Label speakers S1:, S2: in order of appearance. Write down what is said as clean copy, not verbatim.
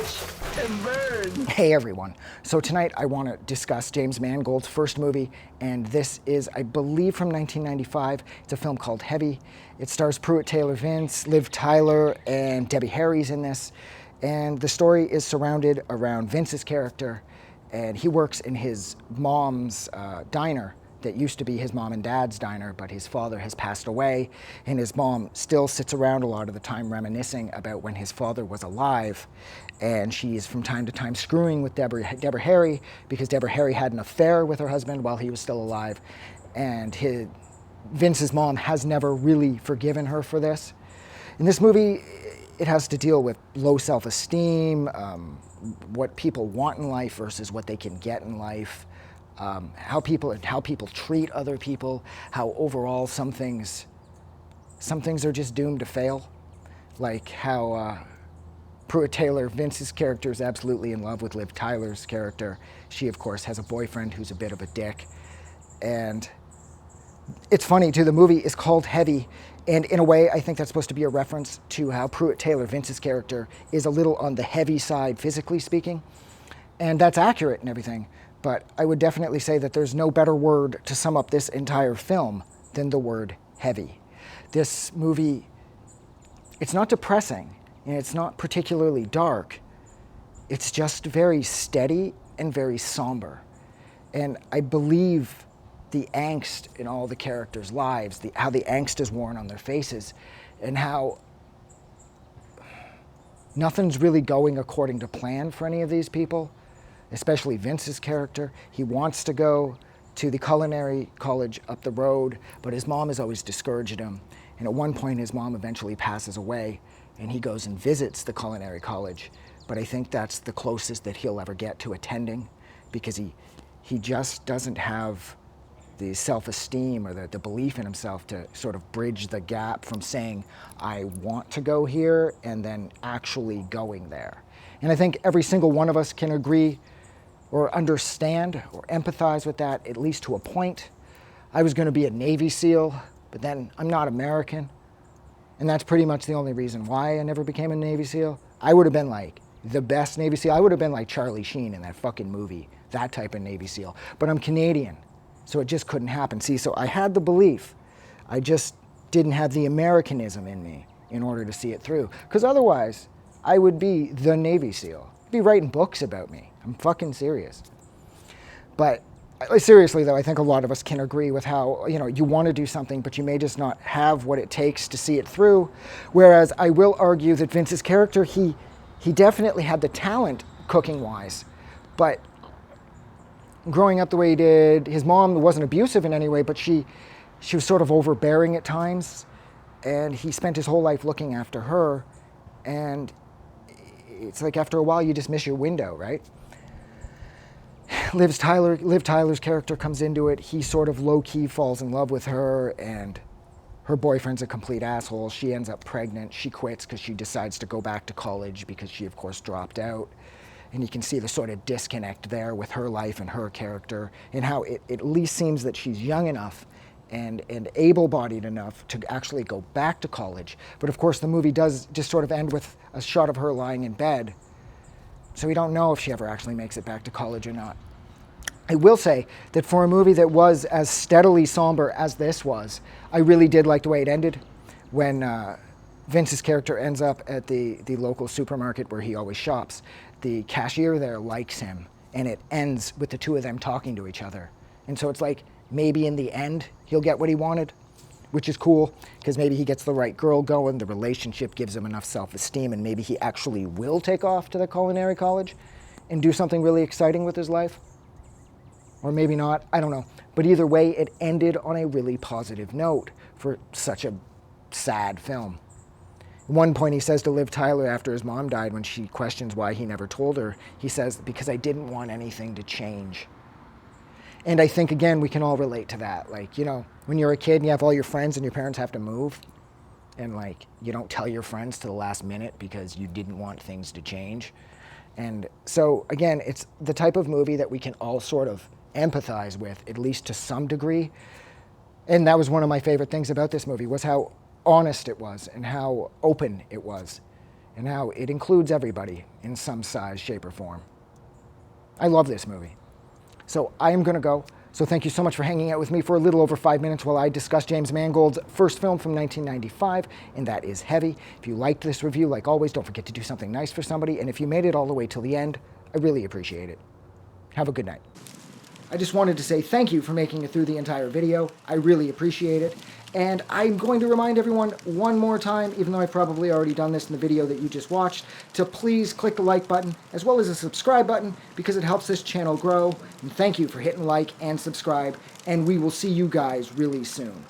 S1: Watch and burn.
S2: Hey everyone. So tonight I want to discuss James Mangold's first movie, and this is, I believe, from 1995. It's a film called Heavy. It stars Pruitt Taylor Vince, Liv Tyler, and Deborah Harry's in this. And the story is surrounded around Vince's character, and he works in his mom's diner that used to be his mom and dad's diner, but his father has passed away, and his mom still sits around a lot of the time reminiscing about when his father was alive, and she's from time to time screwing with Deborah Harry because Deborah Harry had an affair with her husband while he was still alive, and Vince's mom has never really forgiven her for this. In this movie, it has to deal with low self-esteem, what people want in life versus what they can get in life, how people treat other people, how overall some things are just doomed to fail, like how Pruitt Taylor Vince's character is absolutely in love with Liv Tyler's character. She, of course, has a boyfriend who's a bit of a dick, and it's funny too. The movie is called Heavy, and in a way, I think that's supposed to be a reference to how Pruitt Taylor Vince's character is a little on the heavy side, physically speaking, and that's accurate and everything. But I would definitely say that there's no better word to sum up this entire film than the word heavy. This movie, it's not depressing, and it's not particularly dark. It's just very steady and very somber. And I believe the angst in all the characters' lives, how the angst is worn on their faces, and how nothing's really going according to plan for any of these people. Especially Vince's character. He wants to go to the culinary college up the road, but his mom has always discouraged him. And at one point, his mom eventually passes away, and he goes and visits the culinary college. But I think that's the closest that he'll ever get to attending, because he just doesn't have the self-esteem or the belief in himself to sort of bridge the gap from saying, I want to go here, and then actually going there. And I think every single one of us can agree or understand or empathize with that, at least to a point. I was going to be a Navy SEAL, but then I'm not American. And that's pretty much the only reason why I never became a Navy SEAL. I would have been like the best Navy SEAL. I would have been like Charlie Sheen in that fucking movie, that type of Navy SEAL. But I'm Canadian, so it just couldn't happen. See, so I had the belief. I just didn't have the Americanism in me in order to see it through. Because otherwise, I would be the Navy SEAL. I'd be writing books about me. I'm fucking serious. But seriously though, I think a lot of us can agree with how, you want to do something, but you may just not have what it takes to see it through. Whereas I will argue that Vince's character, he definitely had the talent cooking-wise, but growing up the way he did, his mom wasn't abusive in any way, but she was sort of overbearing at times, and he spent his whole life looking after her, and it's like after a while you just miss your window, right? Liv Tyler's character comes into it. He sort of low-key falls in love with her, and her boyfriend's a complete asshole. She ends up pregnant. She quits because she decides to go back to college because she, of course, dropped out. And you can see the sort of disconnect there with her life and her character, and how it at least seems that she's young enough and able-bodied enough to actually go back to college. But of course, the movie does just sort of end with a shot of her lying in bed. So we don't know if she ever actually makes it back to college or not. I will say that for a movie that was as steadily somber as this was, I really did like the way it ended when Vince's character ends up at the local supermarket where he always shops. The cashier there likes him, and it ends with the two of them talking to each other. And so it's like, maybe in the end, he'll get what he wanted, which is cool, because maybe he gets the right girl going, the relationship gives him enough self-esteem, and maybe he actually will take off to the culinary college and do something really exciting with his life. Or maybe not, I don't know. But either way, it ended on a really positive note for such a sad film. At one point he says to Liv Tyler after his mom died, when she questions why he never told her, he says, because I didn't want anything to change. And I think, again, we can all relate to that. Like, when you're a kid and you have all your friends and your parents have to move, and like, you don't tell your friends to the last minute because you didn't want things to change. And so, again, it's the type of movie that we can all sort of empathize with, at least to some degree. And that was one of my favorite things about this movie, was how honest it was and how open it was. and how it includes everybody in some size, shape, or form. I love this movie. So I am going to go. So thank you so much for hanging out with me for a little over 5 minutes while I discuss James Mangold's first film from 1995, and that is Heavy. If you liked this review, like always, don't forget to do something nice for somebody, and if you made it all the way till the end, I really appreciate it. Have a good night. I just wanted to say thank you for making it through the entire video. I really appreciate it. And I'm going to remind everyone one more time, even though I've probably already done this in the video that you just watched, to please click the like button as well as the subscribe button because it helps this channel grow. And thank you for hitting like and subscribe, and we will see you guys really soon.